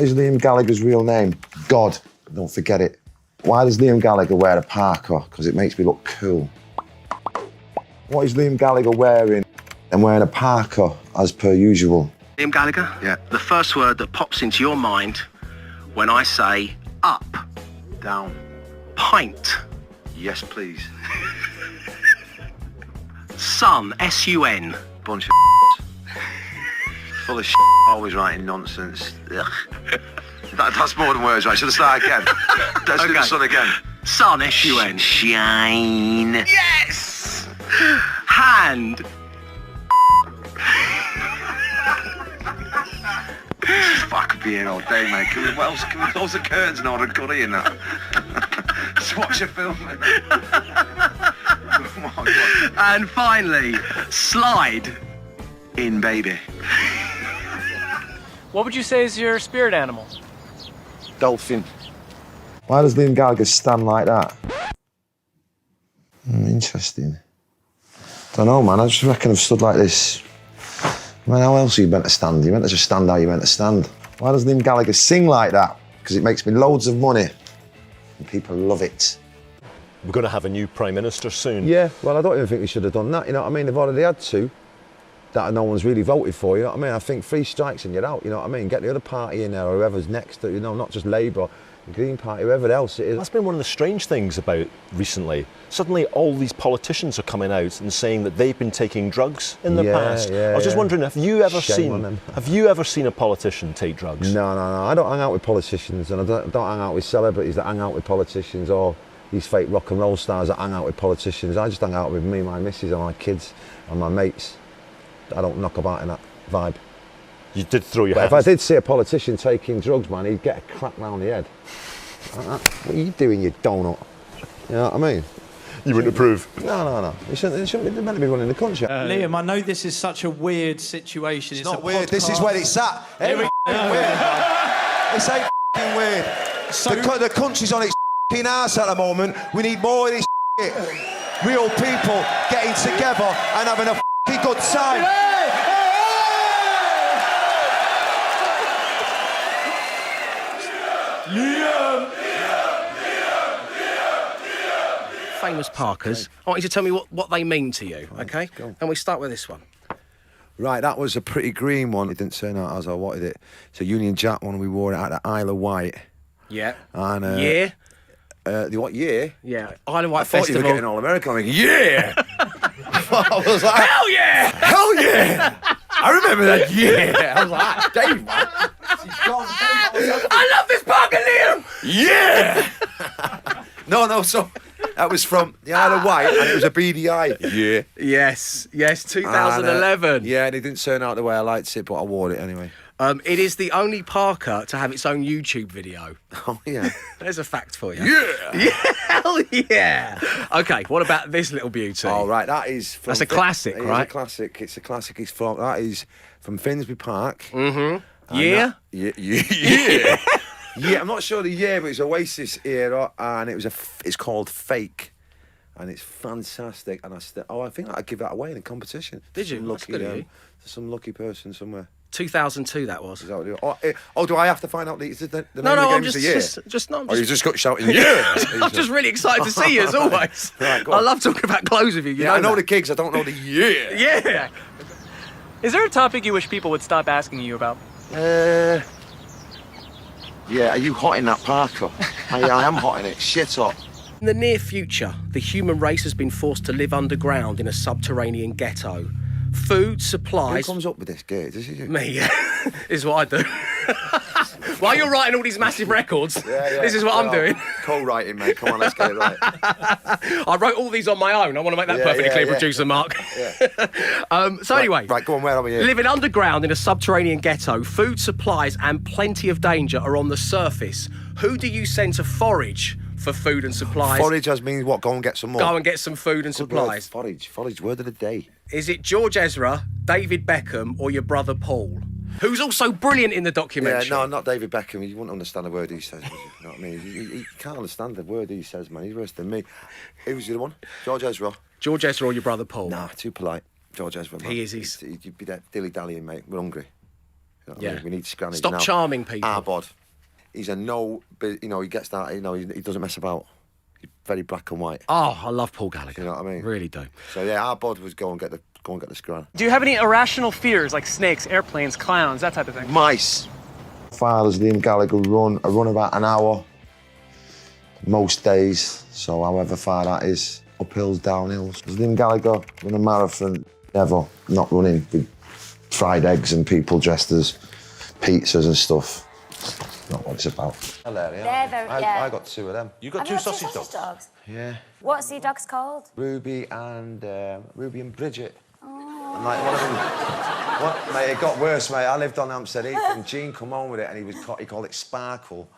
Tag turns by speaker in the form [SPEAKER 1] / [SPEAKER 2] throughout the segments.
[SPEAKER 1] Is Liam Gallagher's real name? God, don't forget it. Why does Liam Gallagher wear a Parka? Because it makes me look cool. What is Liam Gallagher wearing? I'm wearing a Parka, as per usual.
[SPEAKER 2] Liam Gallagher?
[SPEAKER 1] Yeah.
[SPEAKER 2] The first word that pops into your mind when I say up.
[SPEAKER 1] Down.
[SPEAKER 2] Pint.
[SPEAKER 1] Yes, please.
[SPEAKER 2] Sun. S-U-N.
[SPEAKER 1] Bunch of full of always writing nonsense. Ugh. That's more than words, right? Should I start again? Let's do the sun again.
[SPEAKER 2] Sun. S-U-N.
[SPEAKER 1] Shine.
[SPEAKER 2] Yes! Hand.
[SPEAKER 1] Fuck being all day, mate. Can we close the curtains and order curry in that? Just watch a film.
[SPEAKER 2] And finally, slide.
[SPEAKER 1] In, baby.
[SPEAKER 3] What would you say is your spirit animal?
[SPEAKER 1] Dolphin. Why does Liam Gallagher stand like that? Interesting. Don't know, man. I just reckon I've stood like this. Man, how else are you meant to stand? You're meant to just stand how you're meant to stand. Why does Liam Gallagher sing like that? Because it makes me loads of money. And people love it.
[SPEAKER 4] We're going to have a new Prime Minister soon.
[SPEAKER 1] Yeah, well, I don't even think we should have done that, you know what I mean? They've already had two that no one's really voted for, you know what I mean? I think 3 strikes and you're out, you know what I mean? Get the other party in there or whoever's next, you know, not just Labour, the Green Party, whoever else it is.
[SPEAKER 4] That's been one of the strange things about recently. Suddenly all these politicians are coming out and saying that they've been taking drugs in the past. I was just wondering, have you ever seen a politician take drugs?
[SPEAKER 1] No. I don't hang out with politicians and I don't hang out with celebrities that hang out with politicians or these fake rock and roll stars that hang out with politicians. I just hang out with me, my missus and my kids and my mates. I don't knock about in that vibe.
[SPEAKER 4] You did throw your
[SPEAKER 1] But
[SPEAKER 4] hands.
[SPEAKER 1] if I did see a politician taking drugs, man, he'd get a crack round the head. What are you doing, you donut? You know what I mean?
[SPEAKER 4] You wouldn't approve?
[SPEAKER 1] No. They shouldn't be meant to be running the country.
[SPEAKER 5] Liam, I know this is such a weird situation.
[SPEAKER 6] It's not weird. This is where it's at. It ain't weird, man. This ain't weird.
[SPEAKER 5] So
[SPEAKER 6] the country's on its arse at the moment. We need more of this shit. Real people getting together and having a good time.
[SPEAKER 2] Famous Parkas. I want you to tell me what they mean to you, okay? And we start with this one.
[SPEAKER 1] Right, that was a pretty green one. It didn't turn out as I wanted it. It's a Union Jack one. We wore it at the Isle of Wight.
[SPEAKER 2] Yeah.
[SPEAKER 1] And
[SPEAKER 2] year?
[SPEAKER 1] The what year?
[SPEAKER 2] Yeah. Isle of Wight
[SPEAKER 1] I thought
[SPEAKER 2] Festival.
[SPEAKER 1] you were getting all American. I'm like, yeah! I was like,
[SPEAKER 2] Hell yeah!
[SPEAKER 1] hell yeah! I remember that year. I was like, Dave, man.
[SPEAKER 2] I love this Parka, Liam!
[SPEAKER 1] Yeah! No, so that was from the Isle of Wight and it was a BDI. Yeah.
[SPEAKER 2] Yes, 2011.
[SPEAKER 1] And, yeah, and it didn't turn out the way I liked it, but I wore it anyway.
[SPEAKER 2] It is the only Parka to have its own YouTube video.
[SPEAKER 1] Oh, yeah.
[SPEAKER 2] There's a fact for you.
[SPEAKER 1] Yeah!
[SPEAKER 2] Hell yeah! Okay, what about this little beauty?
[SPEAKER 1] Oh, right, that is from...
[SPEAKER 2] That's a classic, right?
[SPEAKER 1] It's a classic. It's a classic. That is from Finsbury Park.
[SPEAKER 2] Mm-hmm. Yeah?
[SPEAKER 1] Yeah. Yeah, I'm not sure the year, but it's Oasis era, and it's called Fake, and it's fantastic. And I think I'd give that away in a competition.
[SPEAKER 2] Did you? That's good of you.
[SPEAKER 1] Some lucky person somewhere.
[SPEAKER 2] 2002 that was.
[SPEAKER 1] Is that what it is? Oh, do I have to find out the name of the
[SPEAKER 2] I'm
[SPEAKER 1] games of the year?
[SPEAKER 2] not.
[SPEAKER 1] You just got shouting, yeah!
[SPEAKER 2] I'm just really excited to see you as always.
[SPEAKER 1] Right, go on.
[SPEAKER 2] I love talking about clothes with you.
[SPEAKER 1] Yeah, I know the gigs, I don't know the year.
[SPEAKER 2] Yeah.
[SPEAKER 3] Is there a topic you wish people would stop asking you about?
[SPEAKER 1] Yeah, are you hot in that Parka? I am hot in it. Shit hot.
[SPEAKER 2] In the near future, the human race has been forced to live underground in a subterranean ghetto. Food, supplies...
[SPEAKER 1] Who comes up with this gear? Does he do?
[SPEAKER 2] Me, yeah. This is what I do. While you're writing all these massive records, this is what I'm doing.
[SPEAKER 1] Co-writing, mate. Come on, let's get it right.
[SPEAKER 2] I wrote all these on my own. I want to make that perfectly clear, producer Mark. Anyway...
[SPEAKER 1] Right, go on, where are we here?
[SPEAKER 2] Living underground in a subterranean ghetto, food, supplies and plenty of danger are on the surface. Who do you send to forage for food and supplies?
[SPEAKER 1] Forage as means what? Go and get some more?
[SPEAKER 2] Go and get some food and supplies.
[SPEAKER 1] Forage, word of the day.
[SPEAKER 2] Is it George Ezra, David Beckham or your brother Paul? Who's also brilliant in the documentary.
[SPEAKER 1] Yeah, no, not David Beckham. You wouldn't understand a word he says. You know what I mean? He can't understand the word he says, man. He's worse than me. Who's the other one? George Ezra.
[SPEAKER 2] George Ezra or your brother Paul?
[SPEAKER 1] Nah, too polite. George Ezra, man.
[SPEAKER 2] He is.
[SPEAKER 1] You'd be there dilly-dallying, mate. We're hungry. You know what I
[SPEAKER 2] Yeah.
[SPEAKER 1] mean? We need scrannage
[SPEAKER 2] Stop
[SPEAKER 1] now.
[SPEAKER 2] charming people.
[SPEAKER 1] Our bod. He's a no, you know, he gets that, you know, he doesn't mess about. He's very black and white.
[SPEAKER 2] Oh, I love Paul Gallagher.
[SPEAKER 1] You know what I mean?
[SPEAKER 2] Really do.
[SPEAKER 1] So yeah, our bod was go and get the scran.
[SPEAKER 3] Do you have any irrational fears like snakes, airplanes, clowns, that type of thing?
[SPEAKER 1] Mice. Father's Liam Gallagher I run about an hour most days, so however far that is, uphills, downhills. Liam Gallagher run a marathon, never not running with fried eggs and people dressed as pizzas and stuff. Not what it's about. Hilarious.
[SPEAKER 7] They're very, yeah.
[SPEAKER 1] I got 2 of them.
[SPEAKER 8] You got
[SPEAKER 7] Have
[SPEAKER 8] two
[SPEAKER 7] you got
[SPEAKER 8] sausage dogs?
[SPEAKER 1] Yeah.
[SPEAKER 7] What's the dogs called?
[SPEAKER 1] Ruby and Bridget. And like one of them, mate, it got worse, mate. I lived on Hampstead Heath and Gene come home with it and he called it Sparkle.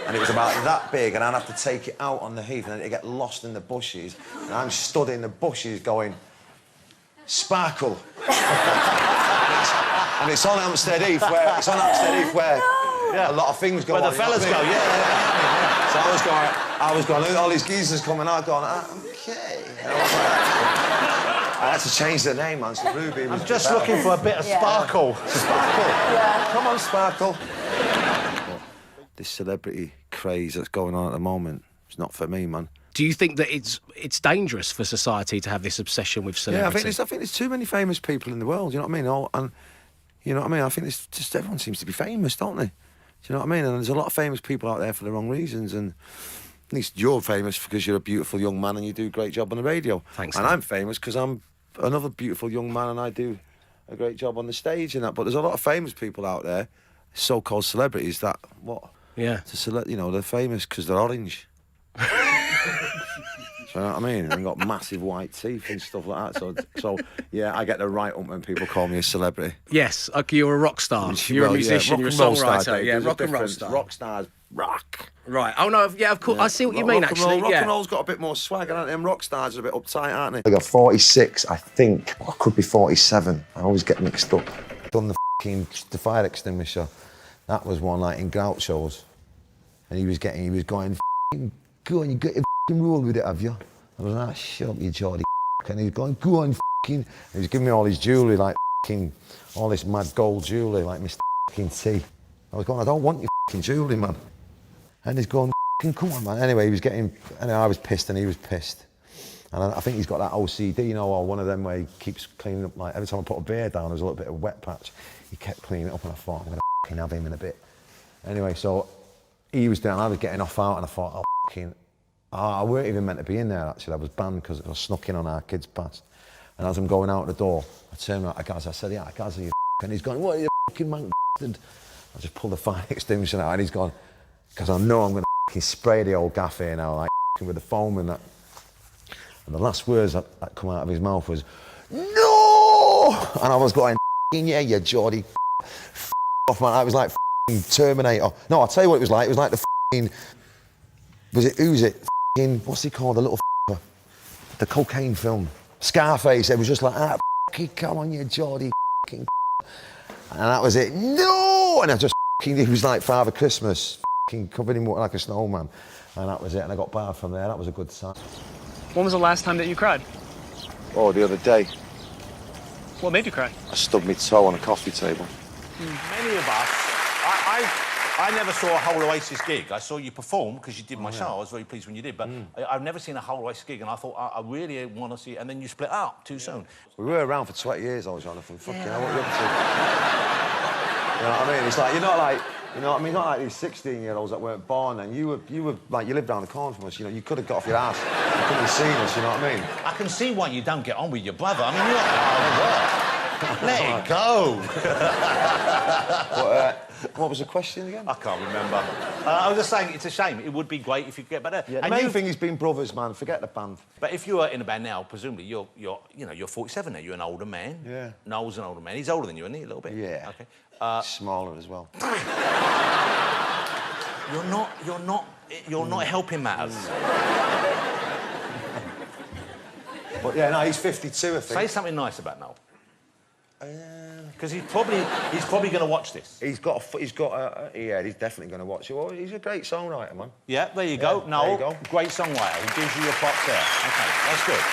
[SPEAKER 1] And it was about that big and I'd have to take it out on the heath and then it'd get lost in the bushes. And I'm stood in the bushes going, Sparkle. And it's on Hampstead Heath where, yeah, a lot of things go on.
[SPEAKER 8] Where the fellas go, yeah.
[SPEAKER 1] So I was going, look at all these geezers coming out, going, okay. And I was like, I had to change the name, man, so Ruby was...
[SPEAKER 8] I'm just looking for a bit of sparkle.
[SPEAKER 1] Sparkle. Yeah. Come on, Sparkle. This celebrity craze that's going on at the moment, it's not for me, man.
[SPEAKER 2] Do you think that it's dangerous for society to have this obsession with celebrity?
[SPEAKER 1] Yeah, I think there's too many famous people in the world, you know what I mean? And, you know what I mean? I think it's just everyone seems to be famous, don't they? Do you know what I mean? And there's a lot of famous people out there for the wrong reasons, and at least you're famous because you're a beautiful young man and you do a great job on the radio.
[SPEAKER 2] Thanks.
[SPEAKER 1] And I'm famous because I'm another beautiful young man and I do a great job on the stage and that. But there's a lot of famous people out there, so-called celebrities, that,
[SPEAKER 2] Yeah.
[SPEAKER 1] You know, they're famous because they're orange. You know what I mean? And got massive white teeth and stuff like that. So yeah, I get the right up when people call me a celebrity.
[SPEAKER 2] Yes, okay, you're a rock star. You're a musician, you're a songwriter. Yeah, rock and roll star.
[SPEAKER 1] Rock stars, rock.
[SPEAKER 2] Right. Oh no, yeah, of course. I see what you mean.
[SPEAKER 1] Rock
[SPEAKER 2] Actually,
[SPEAKER 1] rock and roll's got a bit more swag, and them rock stars are a bit uptight, aren't they? I got 46, I think. I could be 47. I always get mixed up. Done the fire extinguisher. That was one like in Gout shows, and he was going, go on, you got your roll with it, have you? I was like, shut up, you Geordie. And he was going, go on, and he was giving me all his jewellery, like all this mad gold jewellery, like Mr. T. I was going, I don't want your jewellery, man. And he's going, come on, man. Anyway, I was pissed and he was pissed. And I think he's got that OCD, you know, or one of them where he keeps cleaning up, like every time I put a beer down, there's a little bit of wet patch. He kept cleaning it up and I thought, I'm going to have him in a bit. Anyway, so he was down, I was getting off out and I thought, I weren't even meant to be in there, actually. I was banned because I snuck in on our kids' past. And as I'm going out the door, I turned around to Gaz, I said, yeah, Gaz, are you and he's going, what are you fucking man bastard? I just pulled the fire extinguisher out and he's gone, because I know I'm going to spray the old gaff here now, like with the foam and that. And the last words that come out of his mouth was, no! And I was going, yeah, you Geordie, off, man. I was like Terminator. No, I'll tell you what it was like. It was like the what's he called? The little the cocaine film. Scarface. It was just like, come on, you Geordie, and that was it. No! And I just, he was like Father Christmas, covered him like a snowman. And that was it. And I got barred from there. That was a good sign.
[SPEAKER 3] When was the last time that you cried?
[SPEAKER 1] Oh, the other day.
[SPEAKER 3] What made you cry?
[SPEAKER 1] I stubbed my toe on a coffee table.
[SPEAKER 8] Many of us, I never saw a whole Oasis gig. I saw you perform because you did my show. I was very pleased when you did, but I've never seen a whole Oasis gig, and I thought I really want to see it. And then you split up too soon. We were around for 20 years. I was on it from fucking hell. What are you up to? You know what I mean? It's like you're not like. You know what I mean? Not like these 16-year-olds that weren't born then. You were like, you lived down the corner from us, you know, you could have got off your ass. You couldn't have seen us, you know what I mean? I can see why you don't get on with your brother. I mean, you're like, let it go. What was the question again? I can't remember. I was just saying, it's a shame. It would be great if you could get better. Yeah, the main thing is being brothers, man. Forget the band. But if you were in a band now, presumably you're 47 now. You're an older man. Yeah. Noel's an older man. He's older than you, isn't he? A little bit. Yeah. Okay. Smaller as well. You're not helping matters. But yeah, no, he's 52, I think. Say something nice about Noel. Because he's probably going to watch this. He's definitely going to watch it. Well, he's a great songwriter, man. Yeah, there you go. Noel, there you go. Great songwriter. He gives you your props there. Okay, that's good.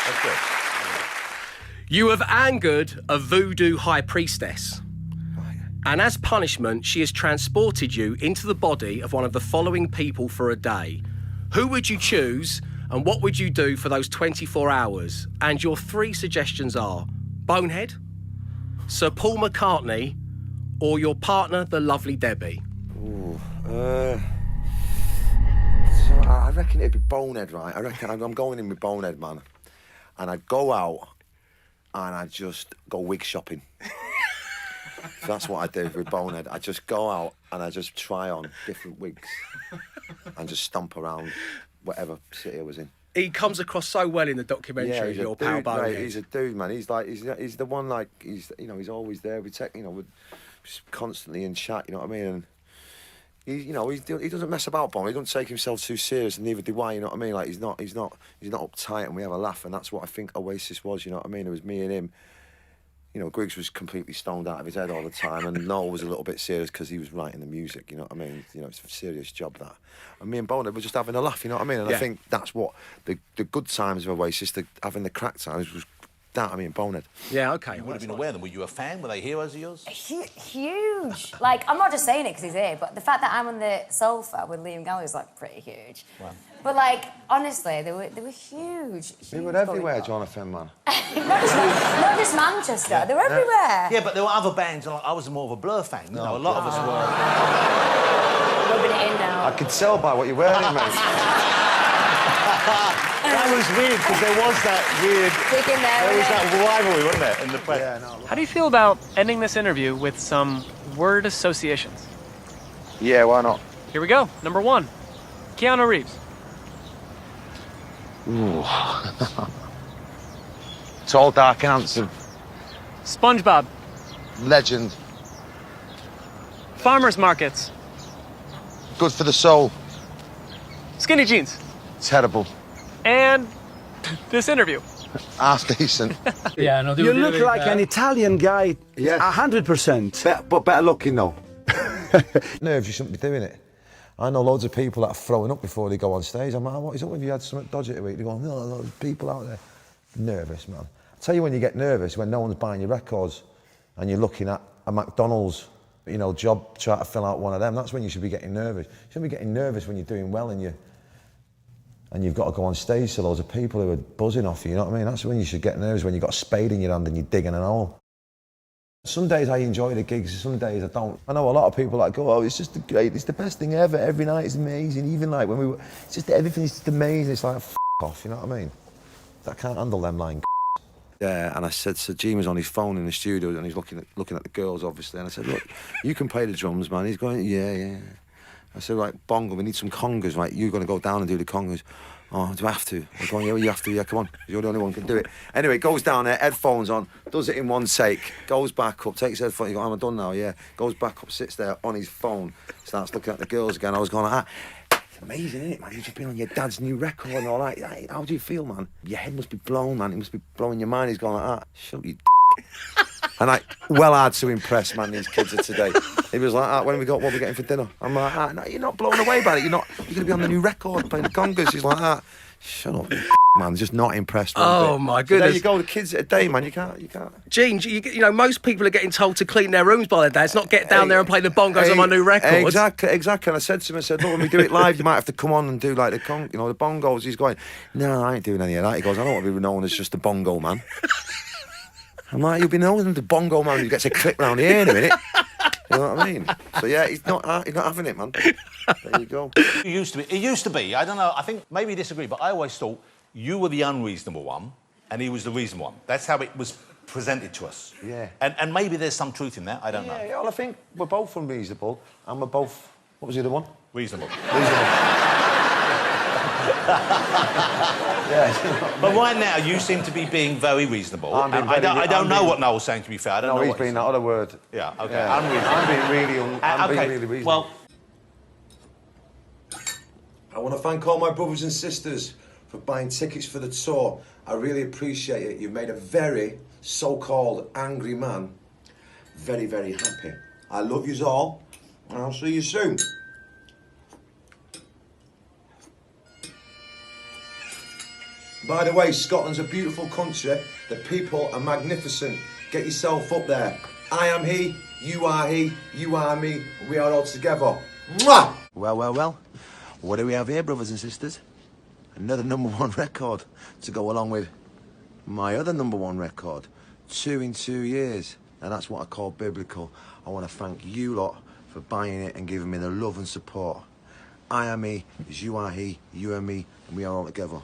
[SPEAKER 8] That's good.
[SPEAKER 2] You have angered a voodoo high priestess. And as punishment, she has transported you into the body of one of the following people for a day. Who would you choose, and what would you do for those 24 hours? And your 3 suggestions are Bonehead, Sir Paul McCartney, or your partner, the lovely Debbie.
[SPEAKER 1] Ooh, so I reckon it'd be Bonehead, right? I reckon I'm going in with Bonehead, man. And I'd go out and I'd just go wig shopping. That's what I do with Bonehead. I just go out and I just try on different wigs and just stomp around whatever city I was in.
[SPEAKER 2] He comes across so well in the documentary,
[SPEAKER 1] he's
[SPEAKER 2] your
[SPEAKER 1] a
[SPEAKER 2] pal
[SPEAKER 1] dude,
[SPEAKER 2] Bonehead.
[SPEAKER 1] mate, he's a dude, man. He's the one, like, he's always there. We take, with constantly in chat, you know what I mean? And he doesn't mess about, Bonehead. He doesn't take himself too serious, and neither do I, you know what I mean? Like, he's not uptight, and we have a laugh, and that's what I think Oasis was, you know what I mean? It was me and him. You know, Griggs was completely stoned out of his head all the time, and Noel was a little bit serious because he was writing the music, you know what I mean? You know, it's a serious job, that. And me and Bonehead were just having a laugh, you know what I mean? And I think that's what the good times of Oasis, having the crack times, was down to me and Bonehead.
[SPEAKER 2] Yeah, okay.
[SPEAKER 8] You would have been aware of them. Were you a fan? Were they heroes of yours?
[SPEAKER 7] Huge. Like, I'm not just saying it because he's here, but the fact that I'm on the sofa with Liam Gallagher is, like, pretty huge. Wow. But, like, honestly, they were huge.
[SPEAKER 1] They were everywhere, Jonathan, man.
[SPEAKER 7] not just Manchester, they were everywhere.
[SPEAKER 8] Yeah, but there were other bands, and I was more of a Blur fan. You know, a lot of us were.
[SPEAKER 7] Rubbing it in now.
[SPEAKER 1] I could tell by what you're wearing, mate.
[SPEAKER 4] That was weird, because there was that weird... There was that rivalry, wasn't there, in the press?
[SPEAKER 1] Yeah, no.
[SPEAKER 3] How do you feel about ending this interview with some word associations?
[SPEAKER 1] Yeah, why not?
[SPEAKER 3] Here we go. Number 1, Keanu Reeves.
[SPEAKER 1] Ooh. Tall, dark and handsome.
[SPEAKER 3] SpongeBob.
[SPEAKER 1] Legend.
[SPEAKER 3] Farmers markets.
[SPEAKER 1] Good for the soul.
[SPEAKER 3] Skinny jeans.
[SPEAKER 1] Terrible.
[SPEAKER 3] And this interview.
[SPEAKER 1] Half decent.
[SPEAKER 9] Yeah, no, you look like an Italian guy.
[SPEAKER 1] Yeah.
[SPEAKER 9] 100%.
[SPEAKER 1] But better looking, though. Nerves, you shouldn't be doing it. I know loads of people that are throwing up before they go on stage. I'm like, what is up if you had something dodgy to eat? They go, no, there's people out there. Nervous, man. I tell you when you get nervous, when no one's buying your records and you're looking at a McDonald's, you know, job, trying to fill out one of them, that's when you should be getting nervous. You shouldn't be getting nervous when you're doing well and you've got to go on stage to loads of people who are buzzing off you, you know what I mean? That's when you should get nervous, when you've got a spade in your hand and you're digging an hole. Some days I enjoy the gigs, some days I don't. I know a lot of people that go, oh, it's just great, it's the best thing ever, every night is amazing, even like when we were, it's just everything is just amazing, it's like, f*** off, you know what I mean? I can't handle them lying. Yeah, and I said, so Gene was on his phone in the studio and he's looking at the girls, obviously, and I said, look, you can play the drums, man. He's going, yeah. I said, right, bongo, we need some congas, right? You're going to go down and do the congas. Oh, do I have to? I'm going, yeah, you have to, yeah, come on. You're the only one who can do it. Anyway, goes down there, headphones on, does it in one take, goes back up, takes headphones, you go, I'm done now, yeah. Goes back up, sits there on his phone, starts looking at the girls again. I was going, it's amazing, isn't it, man? You've just been on your dad's new record and all that. How do you feel, man? Your head must be blown, man. It must be blowing your mind. He's going like that. Shut up, you And well hard to impress, man, these kids of today. He was like, what are we getting for dinner? I'm like, no, you're not blown away by it. You're going to be on the new record playing the congas. He's like, shut up, you man. Just not impressed.
[SPEAKER 2] Oh, my goodness.
[SPEAKER 1] So there you go, the kids at a day, man. You can't.
[SPEAKER 2] Gene, you know, most people are getting told to clean their rooms by their dads, not get down there and play the bongos on my new record.
[SPEAKER 1] Exactly. And I said to him, look, when we do it live, you might have to come on and do like the bongos. He's going, no, I ain't doing any of that. He goes, I don't want to be known as just the bongo man. I'm like, you'll be known as the bongo man who gets a clip round the ear in a minute. You know what I mean? So yeah, he's not having it, man. There you go.
[SPEAKER 8] It used to be. I don't know. I think maybe you disagree, but I always thought you were the unreasonable one, and he was the reasonable one. That's how it was presented to us.
[SPEAKER 1] Yeah.
[SPEAKER 8] And maybe there's some truth in that. I don't know.
[SPEAKER 1] Yeah. Well, I think we're both unreasonable, and we're both. What was the other one?
[SPEAKER 8] Reasonable.
[SPEAKER 1] Yeah.
[SPEAKER 8] But right now, you seem to be being very reasonable. I don't know what Noel's saying, to be fair. I don't know
[SPEAKER 1] he's
[SPEAKER 8] what
[SPEAKER 1] being that other word.
[SPEAKER 8] Yeah, OK.
[SPEAKER 1] Yeah.
[SPEAKER 8] Unreasonable.
[SPEAKER 1] I'm being really reasonable.
[SPEAKER 8] Well,
[SPEAKER 6] I want to thank all my brothers and sisters for buying tickets for the tour. I really appreciate it. You've made a very so-called angry man very, very happy. I love yous all, and I'll see you soon. By the way, Scotland's a beautiful country. The people are magnificent. Get yourself up there. I am he. You are he, you are me, and we are all together. Mwah! Well, well, well. What do we have here, brothers and sisters? Another #1 record to go along with my other #1 record. 2 in 2 years. And that's what I call biblical. I want to thank you lot for buying it and giving me the love and support. I am me, as you are he, you are me, and we are all together.